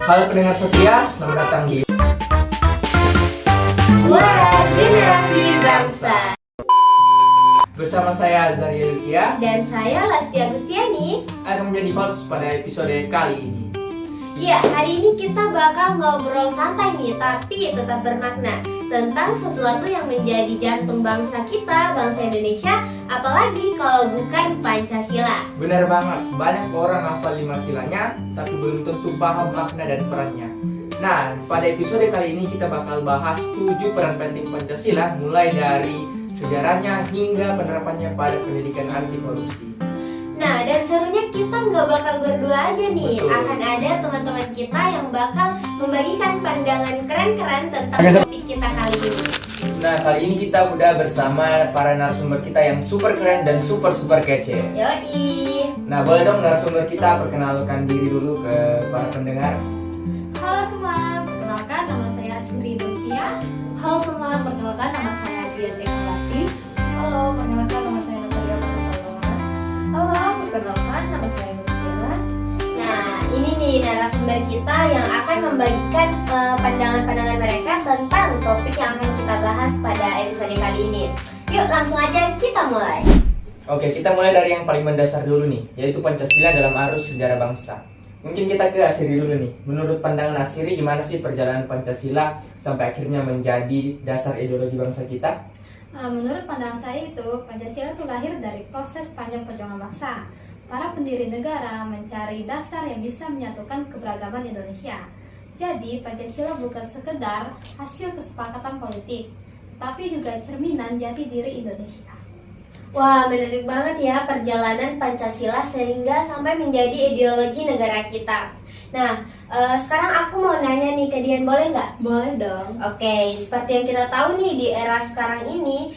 Halo pendengar setia, selamat datang di Suara Generasi Bangsa. bersama saya Azaria Lukia Dan saya Lasti Agustiani. akan menjadi host pada episode kali ini. Ya, hari ini kita bakal ngobrol santai nih, tapi tetap bermakna tentang sesuatu yang menjadi jantung bangsa kita, bangsa Indonesia, apalagi kalau bukan Pancasila. Benar banget, banyak orang hafal 5 silanya, tapi belum tentu paham makna dan perannya. Nah, pada episode kali ini kita bakal bahas 7 peran penting Pancasila, mulai dari sejarahnya hingga penerapannya pada pendidikan anti korupsi. Nah, dan serunya kita nggak bakal berdua aja nih. Betul. Akan ada teman-teman kita yang bakal membagikan pandangan keren-keren tentang topik kita kali ini. Nah, kali ini kita udah bersama para narasumber kita yang super keren dan super kece. Yoi. Nah, boleh dong narasumber kita perkenalkan diri dulu ke para pendengar. Halo semua, perkenalkan nama saya Sindri Dulkia. Halo semua, perkenalkan nama saya Dian Ekalati. Halo, perkenalkan nama saya Natalia Panasaluan. Halo, perkenalkan nama saya Nursiela. Nah, ini nih narasumber kita yang akan membagikan pandangan-pandangan mereka tentang topik yang akan kita bahas pada episode kali ini. Yuk, langsung aja kita mulai. Oke, kita mulai dari yang paling mendasar dulu nih, yaitu Pancasila dalam arus sejarah bangsa. Mungkin kita ke Asiri dulu nih. Menurut pandangan Asiri, gimana sih perjalanan Pancasila sampai akhirnya menjadi dasar ideologi bangsa kita? Menurut pandangan saya itu, Pancasila itu lahir dari proses panjang perjuangan bangsa. Para pendiri negara mencari dasar yang bisa menyatukan keberagaman Indonesia. Jadi, Pancasila bukan sekedar hasil kesepakatan politik, tapi juga cerminan jati diri Indonesia. Wah, menarik banget ya perjalanan Pancasila sehingga sampai menjadi ideologi negara kita. Nah, sekarang aku mau nanya nih ke Dian, boleh nggak? Boleh dong. Oke, seperti yang kita tahu nih di era sekarang ini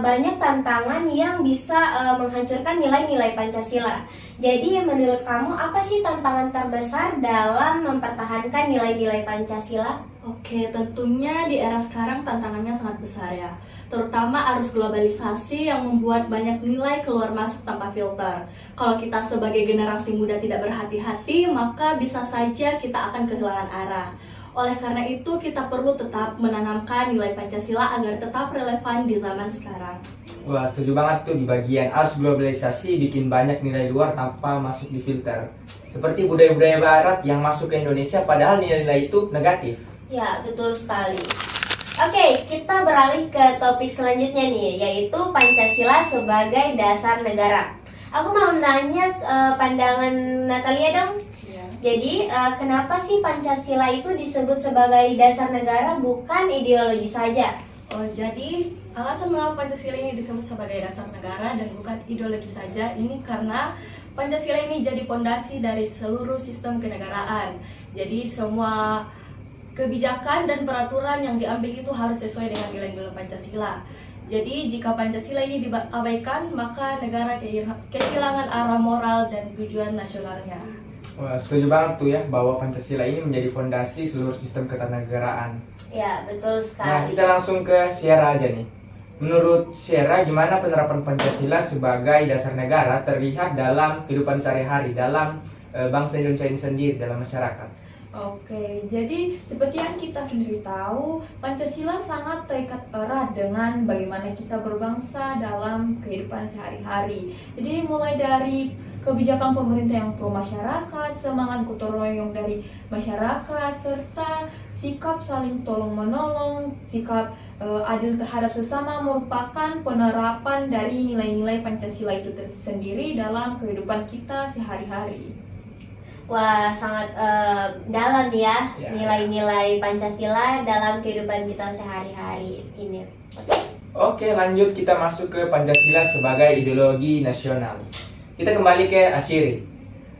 banyak tantangan yang bisa menghancurkan nilai-nilai Pancasila. Jadi menurut kamu apa sih tantangan terbesar dalam mempertahankan nilai-nilai Pancasila? Oke, tentunya di era sekarang tantangannya sangat besar ya. Terutama arus globalisasi yang membuat banyak nilai keluar masuk tanpa filter. Kalau kita sebagai generasi muda tidak berhati-hati, maka bisa saja kita akan kehilangan arah. Oleh karena itu, kita perlu tetap menanamkan nilai Pancasila agar tetap relevan di zaman sekarang. Wah, setuju banget tuh di bagian arus globalisasi bikin banyak nilai luar tanpa masuk di filter. Seperti budaya-budaya barat yang masuk ke Indonesia padahal nilai-nilai itu negatif. Ya, betul sekali. Oke, kita beralih ke topik selanjutnya nih, yaitu Pancasila sebagai dasar negara. Aku mau nanya pandangan Natalia dong. Ya. Jadi, kenapa sih Pancasila itu disebut sebagai dasar negara bukan ideologi saja? Oh, jadi alasan mengapa Pancasila ini disebut sebagai dasar negara dan bukan ideologi saja ini karena Pancasila ini jadi pondasi dari seluruh sistem kenegaraan. Jadi semua kebijakan dan peraturan yang diambil itu harus sesuai dengan nilai-nilai Pancasila. Jadi jika Pancasila ini diabaikan, maka negara kehilangan arah moral dan tujuan nasionalnya. Wah, setuju banget tuh ya bahwa Pancasila ini menjadi fondasi seluruh sistem ketatanegaraan. Ya, betul Nah, sekali. kita langsung ke Sierra aja nih. Menurut Sierra, gimana penerapan Pancasila sebagai dasar negara terlihat dalam kehidupan sehari-hari, dalam bangsa Indonesia ini sendiri, dalam masyarakat? Oke, jadi seperti yang kita sendiri tahu, Pancasila sangat terikat erat dengan bagaimana kita berbangsa dalam kehidupan sehari-hari. Jadi mulai dari kebijakan pemerintah yang pro masyarakat, semangat gotong royong dari masyarakat, serta sikap saling tolong-menolong, sikap adil terhadap sesama merupakan penerapan dari nilai-nilai Pancasila itu sendiri dalam kehidupan kita sehari-hari. Wah, sangat dalam ya Ya. nilai-nilai Pancasila dalam kehidupan kita sehari-hari ini. Oke, lanjut kita masuk ke Pancasila sebagai ideologi nasional. Kita kembali ke Asyiri.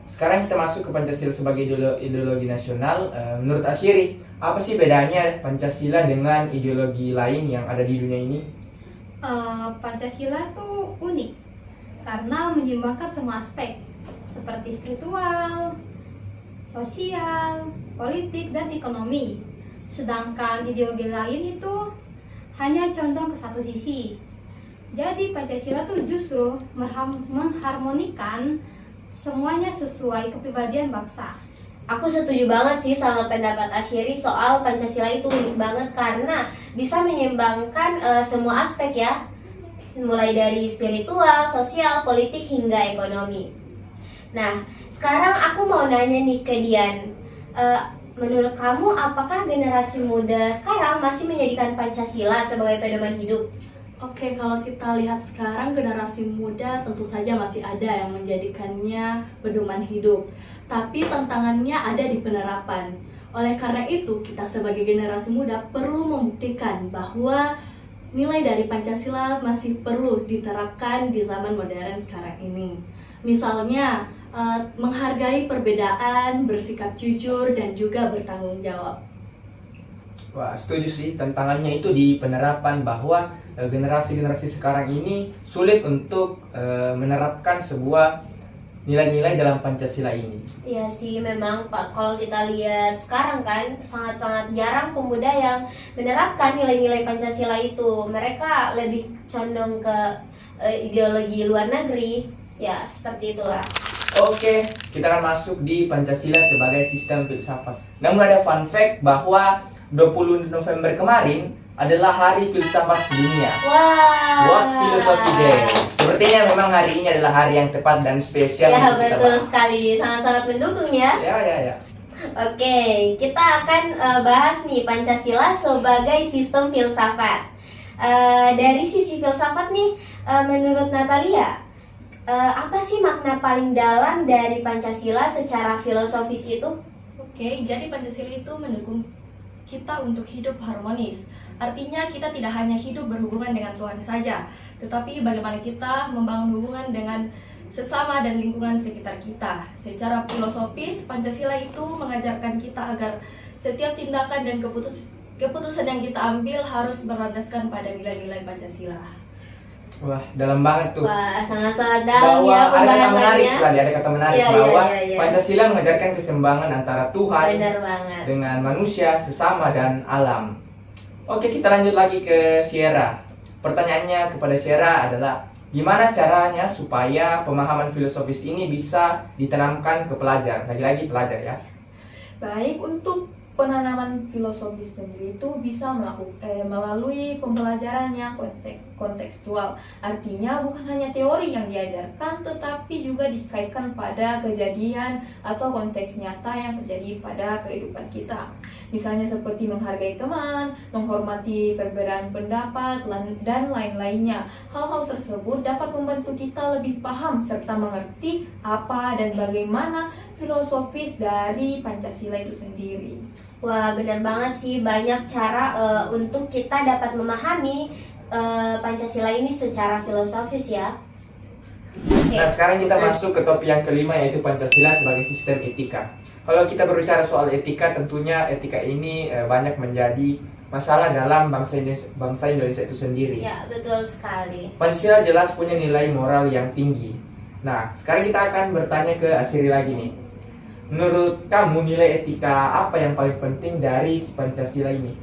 Sekarang kita masuk ke Pancasila sebagai ideologi nasional. Menurut Asyiri, apa sih bedanya Pancasila dengan ideologi lain yang ada di dunia ini? Pancasila tuh unik karena menjimbangkan semua aspek seperti spiritual, sosial, politik, dan ekonomi. Sedangkan ideologi lain itu hanya condong ke satu sisi. Jadi Pancasila tuh justru mengharmonikan semuanya sesuai kepribadian bangsa. Aku setuju banget sih sama pendapat Asyiri soal Pancasila itu unik banget karena bisa menyeimbangkan semua aspek ya, mulai dari spiritual, sosial, politik hingga ekonomi. Nah, sekarang aku mau nanya nih ke Dian, menurut kamu apakah generasi muda sekarang masih menjadikan Pancasila sebagai pedoman hidup? Oke, kalau kita lihat sekarang generasi muda tentu saja masih ada yang menjadikannya pedoman hidup. Tapi tantangannya ada di penerapan. Oleh karena itu, kita sebagai generasi muda perlu membuktikan bahwa nilai dari Pancasila masih perlu diterapkan di zaman modern sekarang ini. Misalnya, menghargai perbedaan, bersikap jujur, dan juga bertanggung jawab. Wah, setuju sih, tantangannya itu di penerapan bahwa generasi-generasi sekarang ini sulit untuk menerapkan sebuah nilai-nilai dalam Pancasila ini. Iya sih, memang Pak, kalau kita lihat sekarang kan sangat-sangat jarang pemuda yang menerapkan nilai-nilai Pancasila itu. Mereka lebih condong ke ideologi luar negeri. Ya, seperti itulah. Oke, kita akan masuk di Pancasila sebagai sistem filsafat. Namun ada fun fact bahwa 20 November kemarin adalah Hari Filsafat Sedunia. Wah. World Philosophy Day. Sepertinya memang hari ini adalah hari yang tepat dan spesial Ya, untuk kita betul bahas. sekali. Sangat-sangat mendukung ya. Ya. Oke, kita akan bahas nih Pancasila sebagai sistem filsafat. Dari sisi filsafat nih, menurut Natalia, apa sih makna paling dalam dari Pancasila secara filosofis itu? Oke, jadi Pancasila itu mendukung kita untuk hidup harmonis. Artinya kita tidak hanya hidup berhubungan dengan Tuhan saja, tetapi bagaimana kita membangun hubungan dengan sesama dan lingkungan sekitar kita. Secara filosofis, Pancasila itu mengajarkan kita agar setiap tindakan dan keputusan yang kita ambil harus berlandaskan pada nilai-nilai Pancasila. Wah, dalam banget tuh. Wah, sangat-sangat dalam Bahwa ya ada kata menarik pembahasannya. tadi, ada kata menarik Iya, bahwa iya. Pancasila mengajarkan keseimbangan antara Tuhan Benar banget. dengan manusia, sesama, dan alam. Oke, kita lanjut lagi ke Sierra. Pertanyaannya kepada Sierra adalah, gimana caranya supaya pemahaman filosofis ini bisa ditanamkan ke pelajar? Lagi-lagi pelajar ya. Baik, untuk penanaman filosofis sendiri itu bisa melalui pembelajaran yang kontekstual. Artinya bukan hanya teori yang diajarkan, tetapi juga dikaitkan pada kejadian atau konteks nyata yang terjadi pada kehidupan kita. Misalnya seperti menghargai teman, menghormati perbedaan pendapat, dan lain-lainnya. Hal-hal tersebut dapat membantu kita lebih paham serta mengerti apa dan bagaimana filosofis dari Pancasila itu sendiri. Wah, benar banget sih, banyak cara untuk kita dapat memahami Pancasila ini secara filosofis ya. Oke. Nah, sekarang kita masuk ke topik yang kelima, yaitu Pancasila sebagai sistem etika. Kalau kita berbicara soal etika, tentunya etika ini banyak menjadi masalah dalam bangsa Indonesia itu sendiri. Ya, betul sekali. Pancasila jelas punya nilai moral yang tinggi. Nah, sekarang kita akan bertanya ke Asyiri lagi nih. Menurut kamu nilai etika apa yang paling penting dari Pancasila ini?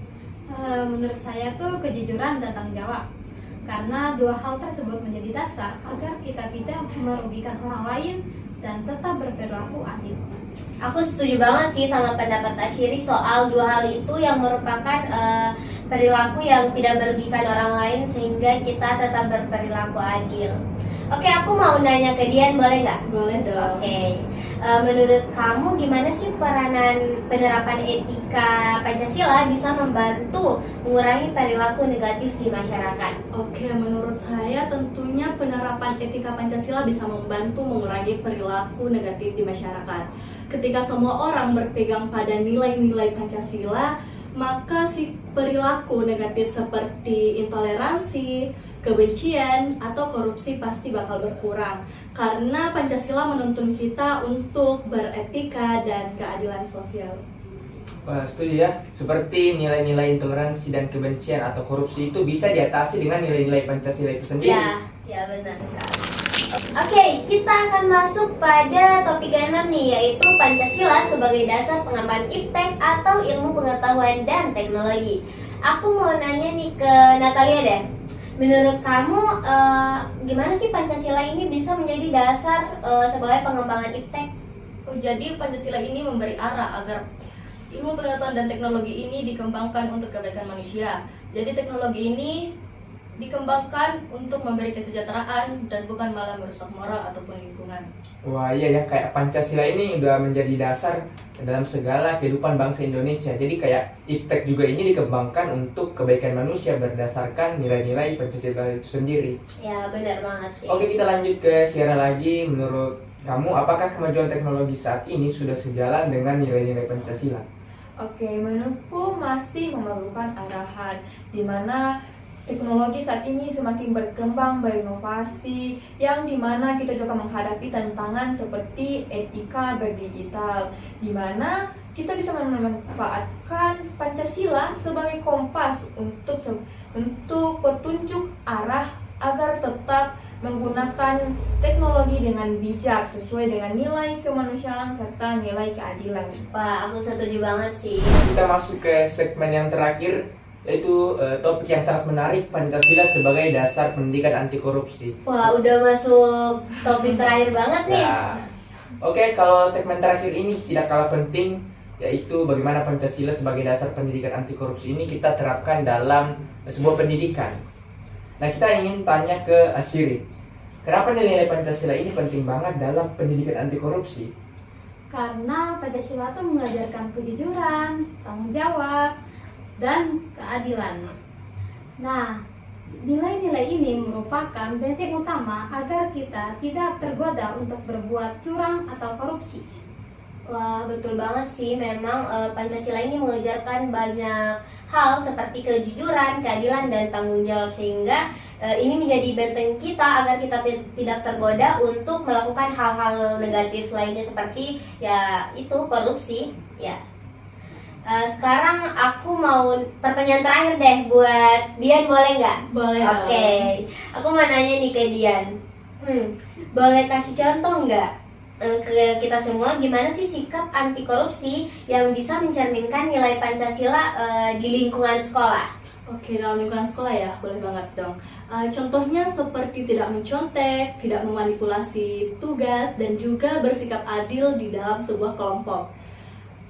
Menurut saya tuh kejujuran dan tanggung jawab. Karena dua hal tersebut menjadi dasar agar kita tidak merugikan orang lain dan tetap berperilaku adil. Aku setuju banget sih sama pendapat Asyiri soal dua hal itu yang merupakan perilaku yang tidak merugikan orang lain sehingga kita tetap berperilaku adil. Oke, aku mau nanya ke Dian, boleh nggak? Boleh dong. Oke, menurut kamu gimana sih peranan penerapan etika Pancasila bisa membantu mengurangi perilaku negatif di masyarakat? Oke, menurut saya tentunya penerapan etika Pancasila bisa membantu mengurangi perilaku negatif di masyarakat. Ketika semua orang berpegang pada nilai-nilai Pancasila, maka si perilaku negatif seperti intoleransi, kebencian, atau korupsi pasti bakal berkurang. Karena Pancasila menuntun kita untuk beretika dan keadilan sosial. Wah, setuju ya. Seperti nilai-nilai intoleransi dan kebencian atau korupsi itu bisa diatasi dengan nilai-nilai Pancasila itu sendiri. Ya benar sekali. Oke, kita akan masuk pada topik ke-6 nih, yaitu Pancasila sebagai dasar pengembangan iptek atau ilmu pengetahuan dan teknologi. Aku mau nanya nih ke Natalia deh. Menurut kamu gimana sih Pancasila ini bisa menjadi dasar sebagai pengembangan iptek? Jadi Pancasila ini memberi arah agar ilmu pengetahuan dan teknologi ini dikembangkan untuk kebaikan manusia. Jadi teknologi ini dikembangkan untuk memberi kesejahteraan dan bukan malah merusak moral ataupun lingkungan. Wah iya ya, kayak Pancasila ini udah menjadi dasar dalam segala kehidupan bangsa Indonesia. Jadi kayak iptek juga ini dikembangkan untuk kebaikan manusia berdasarkan nilai-nilai Pancasila itu sendiri. Ya benar banget sih. Oke, kita lanjut ke Syara lagi. Menurut kamu, apakah kemajuan teknologi saat ini sudah sejalan dengan nilai-nilai Pancasila? Oke, menurutku masih memerlukan arahan di mana teknologi saat ini semakin berkembang, berinovasi, yang dimana kita juga menghadapi tantangan seperti etika berdigital, di mana kita bisa memanfaatkan Pancasila sebagai kompas untuk petunjuk arah agar tetap menggunakan teknologi dengan bijak sesuai dengan nilai kemanusiaan serta nilai keadilan. Wah, aku setuju banget sih. Kita masuk ke segmen yang terakhir, yaitu topik yang sangat menarik, Pancasila sebagai dasar pendidikan anti korupsi. Wah, udah masuk topik terakhir banget nih. Nah, oke, kalau segmen terakhir ini tidak kalah penting, yaitu bagaimana Pancasila sebagai dasar pendidikan anti korupsi ini kita terapkan dalam sebuah pendidikan. Nah, kita ingin tanya ke Asyiri, kenapa nilai-nilai Pancasila ini penting banget dalam pendidikan anti korupsi? Karena Pancasila itu mengajarkan kejujuran, tanggung jawab, dan keadilan. Nah, nilai-nilai ini merupakan benteng utama agar kita tidak tergoda untuk berbuat curang atau korupsi. Wah, betul banget sih. Memang Pancasila ini mengajarkan banyak hal seperti kejujuran, keadilan, dan tanggung jawab, sehingga ini menjadi benteng kita agar kita tidak tergoda untuk melakukan hal-hal negatif lainnya seperti ya itu korupsi. Ya. Sekarang aku mau pertanyaan terakhir deh buat Dian, boleh nggak? Boleh. Oke. Aku mau nanya nih ke Dian. Boleh kasih contoh nggak ke kita semua gimana sih sikap anti korupsi yang bisa mencerminkan nilai Pancasila di lingkungan sekolah? Oke, dalam lingkungan sekolah ya, boleh banget dong. Contohnya seperti tidak mencontek, tidak memanipulasi tugas, dan juga bersikap adil di dalam sebuah kelompok.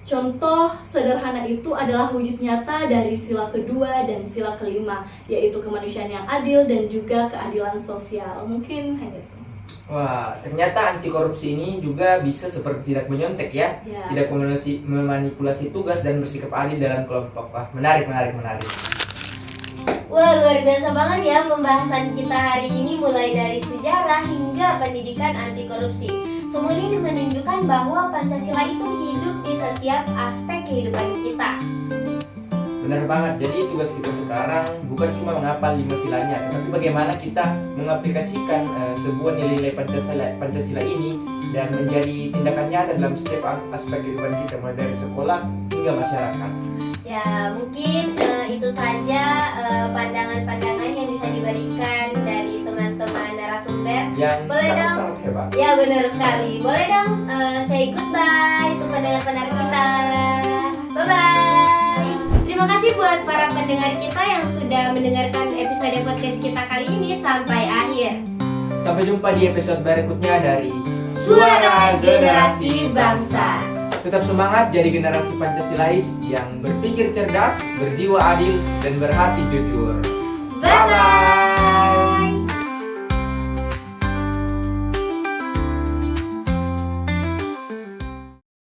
Contoh sederhana itu adalah wujud nyata dari sila kedua dan sila kelima, yaitu kemanusiaan yang adil dan juga keadilan sosial. Mungkin hanya itu. Wah, ternyata anti korupsi ini juga bisa seperti tidak menyontek ya, Ya. tidak memanipulasi tugas dan bersikap adil dalam kelompok. Wah, menarik. Wah, luar biasa banget ya pembahasan kita hari ini, mulai dari sejarah hingga pendidikan anti korupsi. Semua ini menunjukkan bahwa Pancasila itu hidup di setiap aspek kehidupan kita. Benar banget, jadi tugas kita sekarang bukan cuma menghafal 5 silanya, tetapi bagaimana kita mengaplikasikan sebuah nilai-nilai Pancasila ini dan menjadi tindakan nyata dalam setiap aspek kehidupan kita, mulai dari sekolah hingga masyarakat. Ya, mungkin itu saja pandangan-pandangan yang bisa diberikan dari teman-teman narasumber. Yang Boleh dong? sangat hebat. Ya, benar sekali. Boleh dong say goodbye untuk pendengar-pendengar kita. Bye-bye. Terima kasih buat para pendengar kita yang sudah mendengarkan episode podcast kita kali ini sampai akhir. Sampai jumpa di episode berikutnya dari Suara Generasi Bangsa. Tetap semangat jadi generasi Pancasilais yang berpikir cerdas, berjiwa adil, dan berhati jujur. Bye-bye.